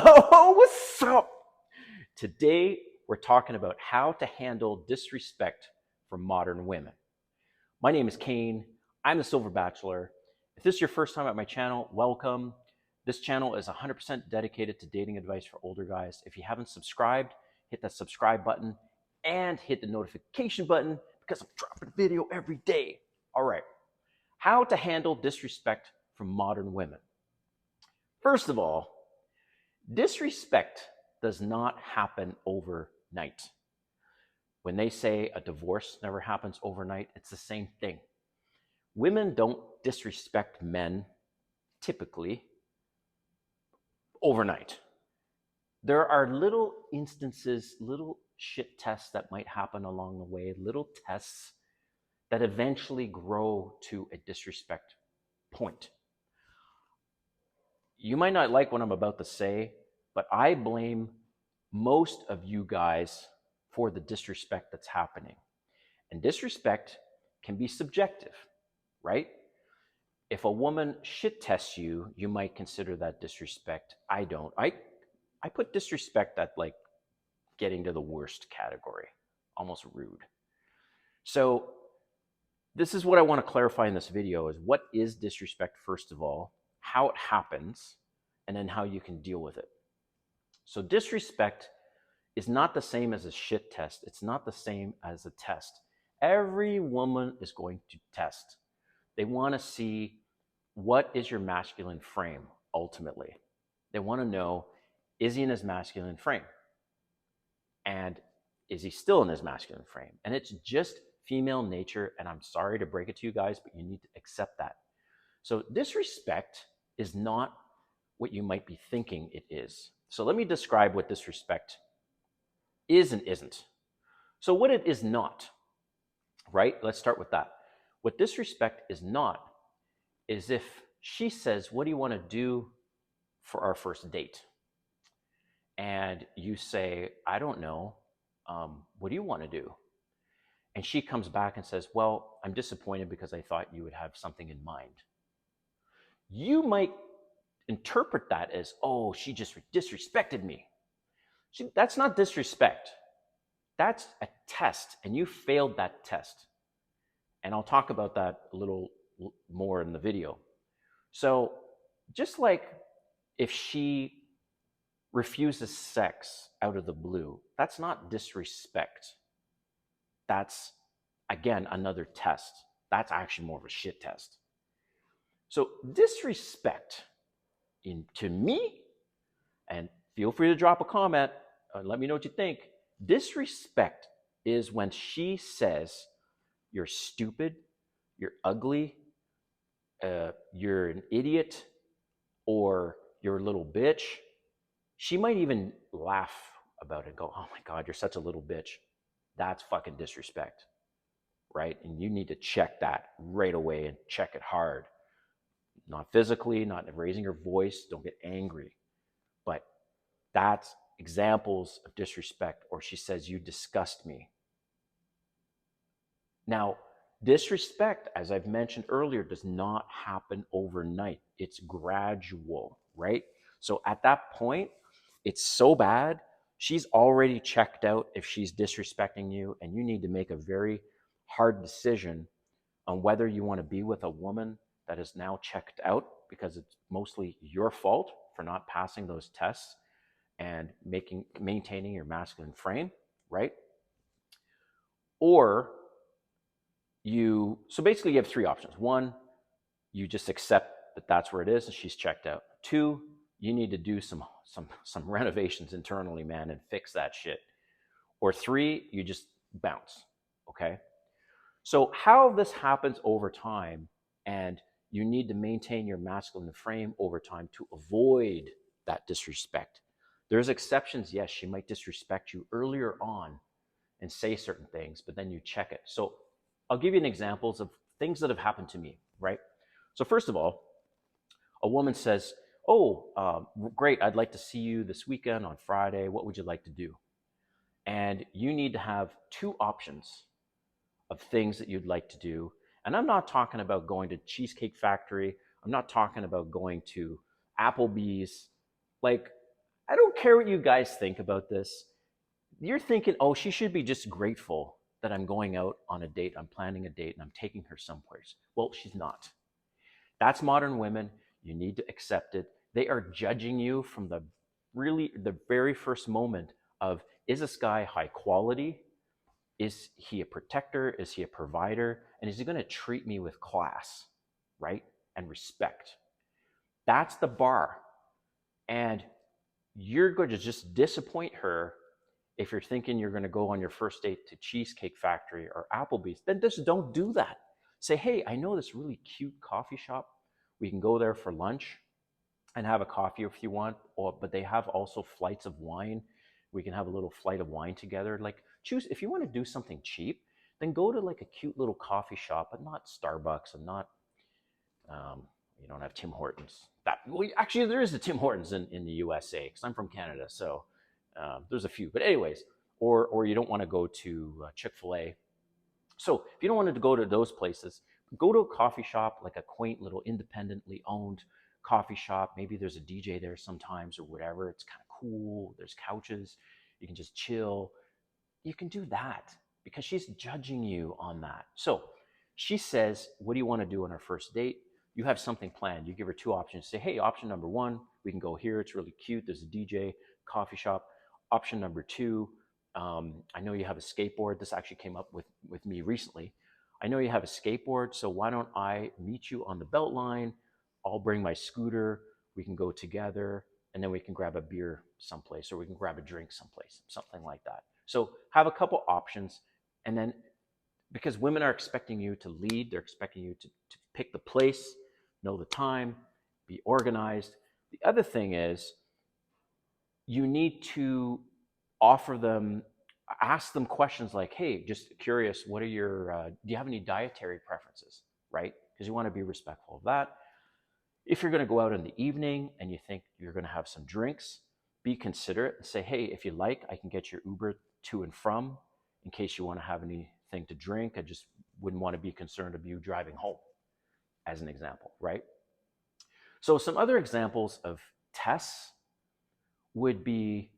Yo, what's up? Today, we're talking about how to handle disrespect from modern women. My name is Kane. I'm the Silver Bachelor. If this is your first time at my channel, welcome. This channel is 100% dedicated to dating advice for older guys. If you haven't subscribed, hit that subscribe button and hit the notification button because I'm dropping a video every day. All right. How to handle disrespect from modern women. First of all, disrespect does not happen overnight. When they say a divorce never happens overnight, it's the same thing. Women don't disrespect men typically overnight. There are little instances, little shit tests that might happen along the way, little tests that eventually grow to a disrespect point. You might not like what I'm about to say, but I blame most of you guys for the disrespect that's happening. And disrespect can be subjective, right? If a woman shit tests you, you might consider that disrespect. I don't. I put disrespect at like getting to the worst category, almost rude. So this is what I want to clarify in this video is what is disrespect, first of all, how it happens, and then how you can deal with it. So disrespect is not the same as a shit test. It's not the same as a test. Every woman is going to test. They want to see what is your masculine frame ultimately. They want to know, is he in his masculine frame? And is he still in his masculine frame? And it's just female nature, and I'm sorry to break it to you guys, but you need to accept that. So disrespect is not what you might be thinking it is. So let me describe what disrespect is and isn't. So what it is not, right? Let's start with that. What disrespect is not is if she says, what do you want to do for our first date? And you say, I don't know. What do you want to do? And she comes back and says, well, I'm disappointed because I thought you would have something in mind. You might interpret that as, oh, she just disrespected me. That's not disrespect. That's a test, and you failed that test. And I'll talk about that a little more in the video. So just like if she refuses sex out of the blue, that's not disrespect. That's, again, another test. That's actually more of a shit test. So disrespect, to me, and feel free to drop a comment, let me know what you think. Disrespect is when she says, you're stupid, you're ugly, you're an idiot, or you're a little bitch. She might even laugh about it and go, oh my God, you're such a little bitch. That's fucking disrespect, right? And you need to check that right away and check it hard. Not physically, not raising your voice, don't get angry. But that's examples of disrespect. Or she says, you disgust me. Now, disrespect, as I've mentioned earlier, does not happen overnight. It's gradual, right? So at that point, it's so bad, she's already checked out if she's disrespecting you, and you need to make a very hard decision on whether you want to be with a woman that is now checked out because it's mostly your fault for not passing those tests and maintaining your masculine frame, right? Or so basically you have three options. One, you just accept that that's where it is and she's checked out. Two, you need to do some renovations internally, man, and fix that shit. Or three, you just bounce, okay? So how this happens over time, and you need to maintain your masculine frame over time to avoid that disrespect. There's exceptions, yes, she might disrespect you earlier on and say certain things, but then you check it. So I'll give you an examples of things that have happened to me, right? So first of all, a woman says, oh, great, I'd like to see you this weekend on Friday. What would you like to do? And you need to have two options of things that you'd like to do. And I'm not talking about going to Cheesecake Factory. I'm not talking about going to Applebee's. Like, I don't care what you guys think about this. You're thinking, oh, she should be just grateful that I'm going out on a date, I'm planning a date, and I'm taking her someplace. Well, she's not. That's modern women. You need to accept it. They are judging you from the very first moment of, is this guy high quality? Is he a protector? Is he a provider? And is he going to treat me with class, right? And respect? That's the bar. And you're going to just disappoint her if you're thinking you're going to go on your first date to Cheesecake Factory or Applebee's. Then just don't do that. Say, hey, I know this really cute coffee shop. We can go there for lunch and have a coffee if you want, but they have also flights of wine. We can have a little flight of wine together. Like, choose, if you want to do something cheap, then go to like a cute little coffee shop, but not Starbucks and not you don't have Tim Hortons. Well, actually, there is a Tim Hortons in the USA because I'm from Canada, so there's a few. But anyways, or you don't want to go to Chick-fil-A. So if you don't want to go to those places, go to a coffee shop, like a quaint little independently owned coffee shop. Maybe there's a DJ there sometimes or whatever. It's kind of cool. There's couches. You can just chill. You can do that because she's judging you on that. So she says, what do you want to do on our first date? You have something planned. You give her two options. Say, hey, option number one, we can go here. It's really cute. There's a DJ, coffee shop. Option number two, I know you have a skateboard. This actually came up with me recently. I know you have a skateboard, so why don't I meet you on the belt line? I'll bring my scooter. We can go together, and then we can grab a beer someplace, or we can grab a drink someplace, something like that. So have a couple options, and then because women are expecting you to lead, they're expecting you to pick the place, know the time, be organized. The other thing is you need to offer them, ask them questions like, hey, just curious, what are your, do you have any dietary preferences, right? Because you want to be respectful of that. If you're going to go out in the evening and you think you're going to have some drinks, be considerate and say, hey, if you like, I can get your Uber to and from in case you want to have anything to drink. I just wouldn't want to be concerned of you driving home, as an example, right? So some other examples of tests would be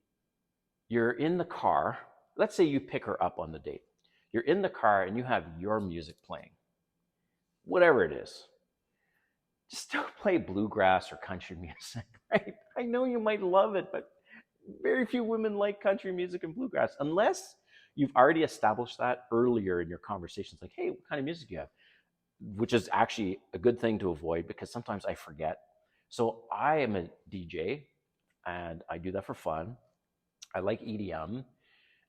you're in the car. Let's say you pick her up on the date. You're in the car and you have your music playing, whatever it is. Just don't play bluegrass or country music, right? I know you might love it, but very few women like country music and bluegrass unless you've already established that earlier in your conversations. Like, hey, what kind of music do you have? Which is actually a good thing to avoid because sometimes I forget. So I am a DJ and I do that for fun. I like EDM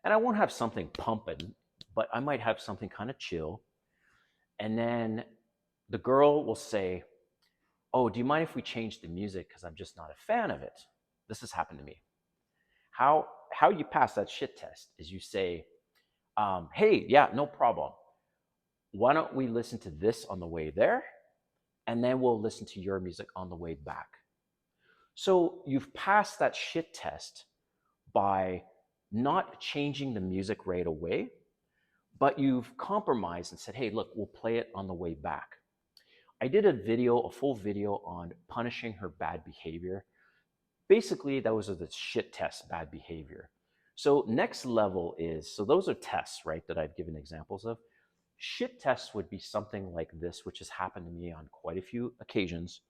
and I won't have something pumping, but I might have something kind of chill. And then the girl will say, oh, do you mind if we change the music? Because I'm just not a fan of it. This has happened to me. How you pass that shit test is you say, hey, yeah, no problem. Why don't we listen to this on the way there? And then we'll listen to your music on the way back. So you've passed that shit test by not changing the music right away, but you've compromised and said, hey, look, we'll play it on the way back. I did a full video on punishing her bad behavior. Basically, that was the shit test, bad behavior. So next level is, so those are tests, right, that I've given examples of. Shit tests would be something like this, which has happened to me on quite a few occasions,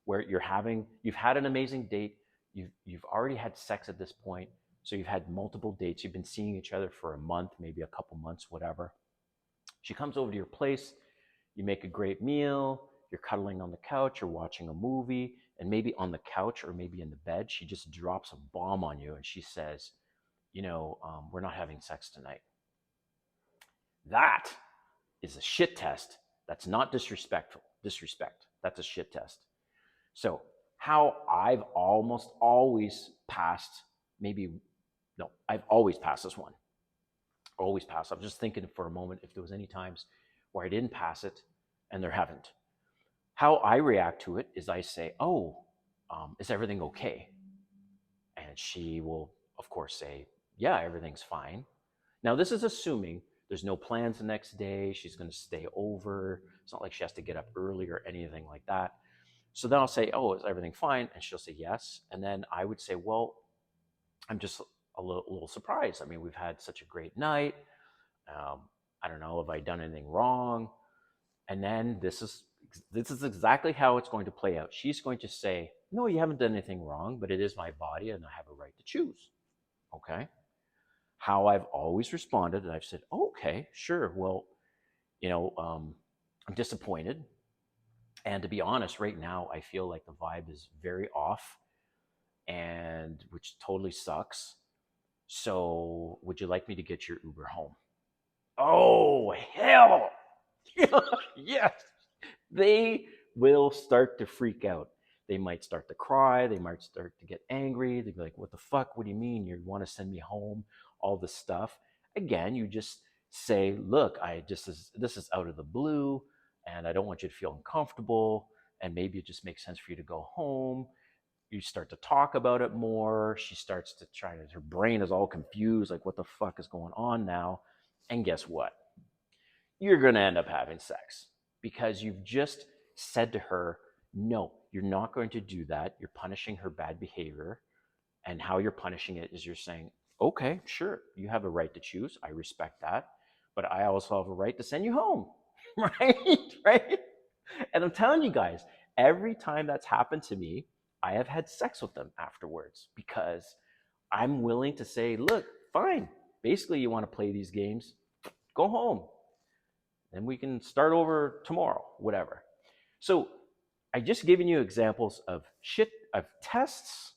where you've had an amazing date, you've already had sex at this point, so you've had multiple dates, you've been seeing each other for a month, maybe a couple months, whatever. She comes over to your place, you make a great meal, you're cuddling on the couch, you're watching a movie, and maybe on the couch or maybe in the bed, she just drops a bomb on you and she says, we're not having sex tonight. That is a shit test. That's not disrespect. That's a shit test. So how I've almost always passed, I've always passed this one. Always passed. I'm just thinking for a moment if there was any times where I didn't pass it, and there haven't. How I react to it is I say, oh, is everything okay? And she will, of course, say, yeah, everything's fine. Now, this is assuming there's no plans the next day. She's going to stay over. It's not like she has to get up early or anything like that. So then I'll say, oh, is everything fine? And she'll say yes. And then I would say, well, I'm just a little surprised. I mean, we've had such a great night. Um, I don't know if I done anything wrong. And then this is exactly how it's going to play out. She's going to say, "No, you haven't done anything wrong, but it is my body, and I have a right to choose." Okay. How I've always responded, and I've said, oh, "Okay, sure. Well, you know, I'm disappointed, and to be honest, right now I feel like the vibe is very off, and which totally sucks. So, would you like me to get your Uber home?" Oh, hell. Yes. They will start to freak out. They might start to cry. They might start to get angry. They'd be like, "What the fuck? What do you mean you want to send me home?" All this stuff. Again, you just say, "Look, this is out of the blue, and I don't want you to feel uncomfortable. And maybe it just makes sense for you to go home." You start to talk about it more. She starts to try to, her brain is all confused, like, what the fuck is going on now? And guess what? You're going to end up having sex because you've just said to her, no, you're not going to do that. You're punishing her bad behavior. And how you're punishing it is you're saying, okay, sure, you have a right to choose. I respect that. But I also have a right to send you home. Right? Right? And I'm telling you guys, every time that's happened to me, I have had sex with them afterwards because I'm willing to say, look, fine. Basically, you want to play these games, go home. Then we can start over tomorrow, whatever. So I just given you examples of shit tests,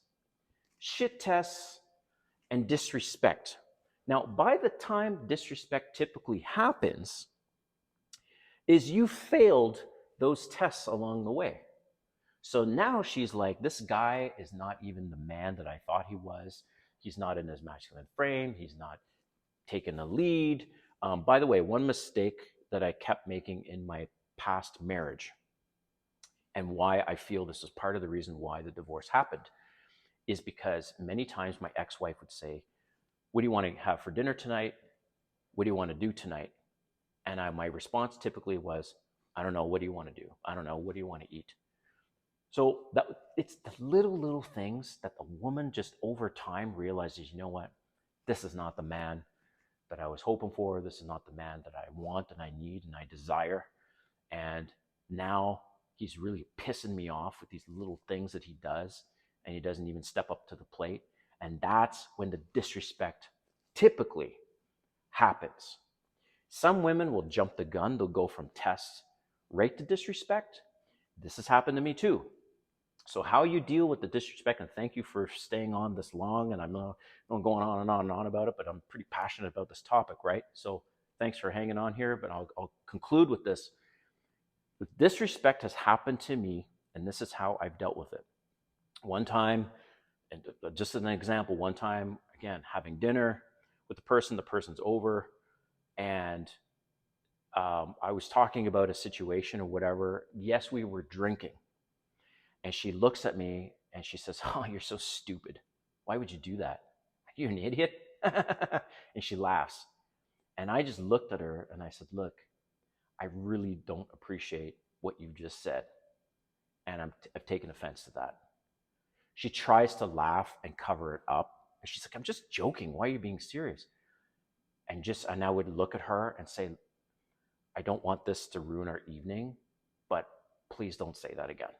and disrespect. Now, by the time disrespect typically happens, is you failed those tests along the way. So now she's like, this guy is not even the man that I thought he was. He's not in his masculine frame. He's not taking the lead. By the way, one mistake that I kept making in my past marriage, and why I feel this is part of the reason why the divorce happened, is because many times my ex wife would say, "What do you want to have for dinner tonight? What do you want to do tonight?" And my response typically was, "I don't know. What do you want to do? I don't know. What do you want to eat?" So that it's the little things that the woman just over time realizes, you know what? This is not the man that I was hoping for. This is not the man that I want and I need and I desire. And now he's really pissing me off with these little things that he does, and he doesn't even step up to the plate. And that's when the disrespect typically happens. Some women will jump the gun, they'll go from tests right to disrespect. This has happened to me too. So how you deal with the disrespect, and thank you for staying on this long, and I'm not going on and on and on about it, but I'm pretty passionate about this topic, right? So thanks for hanging on here, but I'll conclude with this. The disrespect has happened to me, and this is how I've dealt with it. One time, and just as an example, one time, again, having dinner with the person's over, and I was talking about a situation or whatever. Yes, we were drinking. And she looks at me and she says, "Oh, you're so stupid. Why would you do that? Are you an idiot?" And she laughs. And I just looked at her and I said, "Look, I really don't appreciate what you just said. And I've taken offense to that." She tries to laugh and cover it up. And she's like, "I'm just joking. Why are you being serious?" And I would look at her and say, "I don't want this to ruin our evening, but please don't say that again."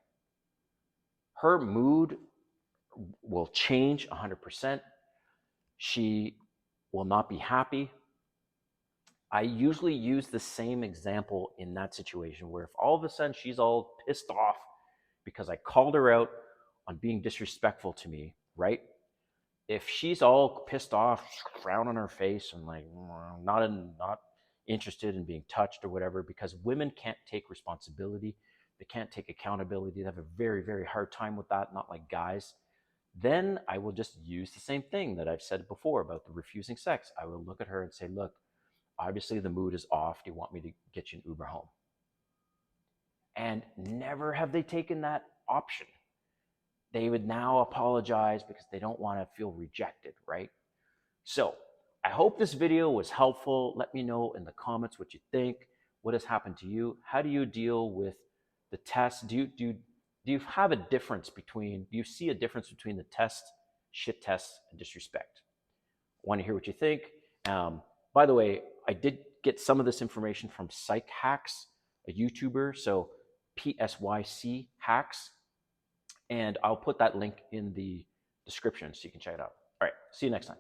Her mood will change 100%. She will not be happy. I usually use the same example in that situation where if all of a sudden she's all pissed off because I called her out on being disrespectful to me, right? If she's all pissed off, frown on her face, and like not interested in being touched or whatever, because women can't take responsibility, they can't take accountability, they have a very hard time with that, not like guys. Then I will just use the same thing that I've said before about the refusing sex. I will look at her and say, "Look, obviously the mood is off. Do you want me to get you an Uber home?" And never have they taken that option. They would now apologize because they don't want to feel rejected, right? So I hope this video was helpful. Let me know in the comments what you think. What has happened to you? How do you deal with the test? Do you have a difference between, do you see a difference between the test shit tests, and disrespect. I want to hear what you think. By the way, I did get some of this information from Psych Hacks, a YouTuber, so PSYC Hacks, and I'll put that link in the description so you can check it out. All right, see you next time.